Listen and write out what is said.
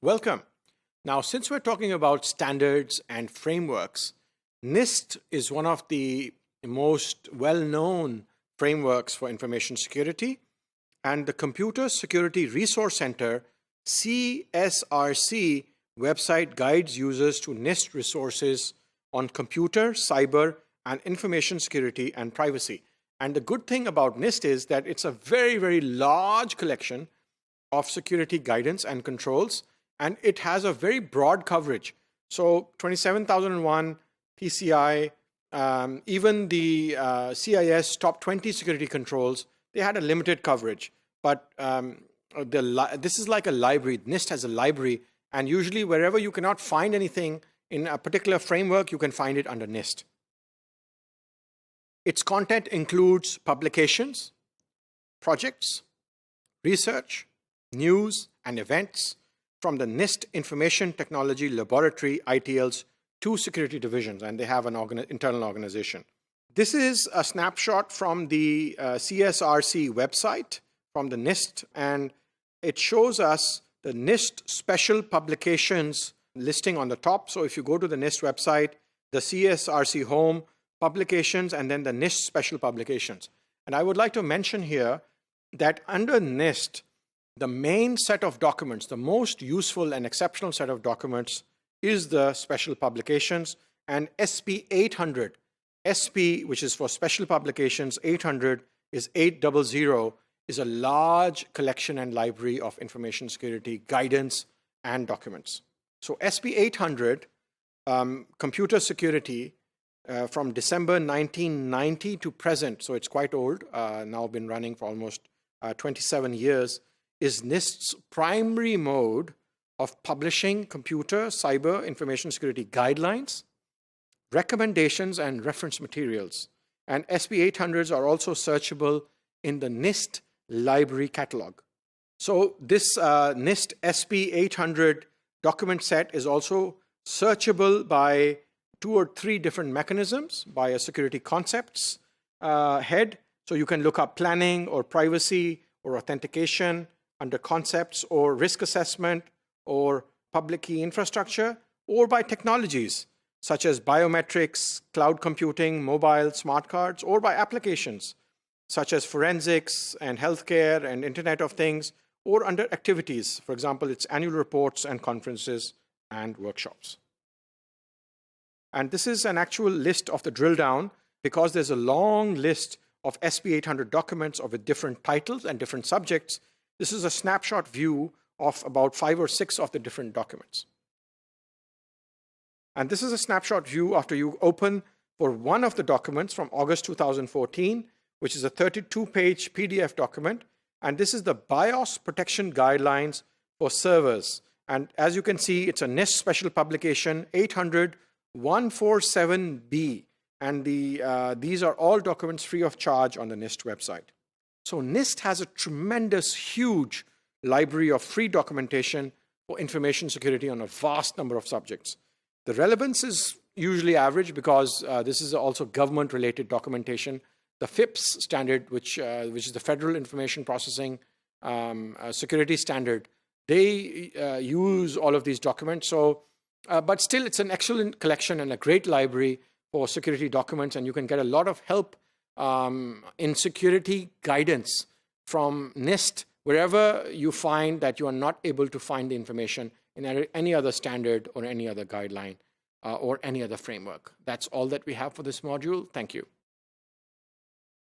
Welcome. Now, since we're talking about standards and frameworks, Nist is one of the most well-known frameworks for information security, and the Computer Security Resource Center, CSRC, website guides users to Nist resources on computer, cyber, and information security and privacy. And the good thing about Nist is that it's a very, very large collection of security guidance and controls, and it has a very broad coverage. So 27001, PCI, even the CIS top 20 security controls, they had a limited coverage. But this is like a library. Nist has a library, and usually wherever you cannot find anything in a particular framework, you can find it under Nist. Its content includes publications, projects, research, news, and events from the Nist Information Technology Laboratory, ITL's 2 security divisions, and they have an internal organization. This is a snapshot from the CSRC website, from the Nist, and it shows us the Nist special publications listing on the top. So if you go to the Nist website, the CSRC home, publications, and then the Nist special publications. And I would like to mention here that under Nist, the main set of documents, the most useful and exceptional set of documents is the special publications, and SP 800, SP, which is for special publications, 800 is 800, is a large collection and library of information security guidance and documents. So SP 800, computer security, from December 1990 to present, so it's quite old, now been running for almost 27 years, is Nist's primary mode of publishing computer, cyber, information security guidelines, recommendations, and reference materials. And SP 800s are also searchable in the Nist library catalog. So this Nist SP 800 document set is also searchable by 2 or 3 different mechanisms, by a security concepts head. So you can look up planning or privacy or authentication under concepts, or risk assessment, or public key infrastructure, or by technologies such as biometrics, cloud computing, mobile, smart cards, or by applications such as forensics and healthcare and Internet of Things, or under activities. For example, it's annual reports and conferences and workshops. And this is an actual list of the drill down, because there's a long list of SP 800 documents with different titles and different subjects. This is a snapshot view of about 5 or 6 of the different documents. And this is a snapshot view after you open for one of the documents from August 2014, which is a 32-page PDF document. And this is the BIOS protection guidelines for servers. And as you can see, it's a Nist special publication 800-147B. And these are all documents free of charge on the Nist website. So Nist has a tremendous, huge library of free documentation for information security on a vast number of subjects. The relevance is usually average, because this is also government-related documentation. The FIPS standard, which is the Federal Information Processing Security Standard, they use all of these documents. So, but still, it's an excellent collection and a great library for security documents, and you can get a lot of help in security guidance from Nist wherever you find that you are not able to find the information in any other standard or any other guideline or any other framework. That's all that we have for this module. Thank you.